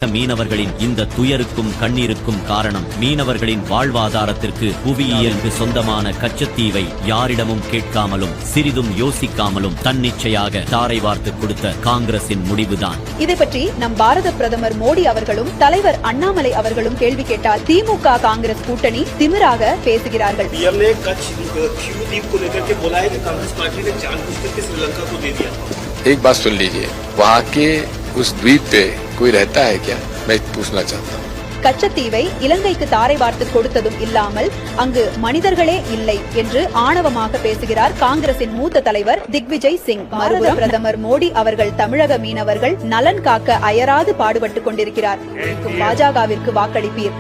மீனவர்களின் இந்த துயருக்கும் கண்ணீருக்கும் காரணம் மீனவர்களின் வாழ்வாதாரத்திற்கு புவியியலுக்கு சொந்தமான கச்சத்தீவை யாரிடமும் கேட்காமலும் சிறிதும் யோசிக்காமலும் தன்னிச்சையாக தாரை வார்த்து கொடுத்த காங்கிரசின் முடிவுதான். இதை பற்றி நம் பாரத பிரதமர் மோடி அவர்களும் தலைவர் அண்ணாமலை அவர்களும் கேள்வி கேட்டால் திமுக காங்கிரஸ் கூட்டணி திமிராக பேசுகிறார்கள். एक बात सुन लीजिए, वहाँ के उस द्वीप पे कोई रहता है क्या? मैं पूछना चाहता हूँ. கச்சத்தீவை இலங்கைக்கு தாரை வார்த்து கொடுத்ததும் இல்லாமல் அங்கு மனிதர்களே இல்லை என்று ஆணவமாக பேசுகிறார் காங்கிரசின் மூத்த தலைவர் திக்விஜய் சிங். மறுபுறம் பிரதமர் மோடி அவர்கள் தமிழக மீனவர்கள் நலன் காக்க அயராது பாடுபட்டுக் கொண்டிருக்கிறார். பாஜகவிற்கு வாக்களிப்பீர்,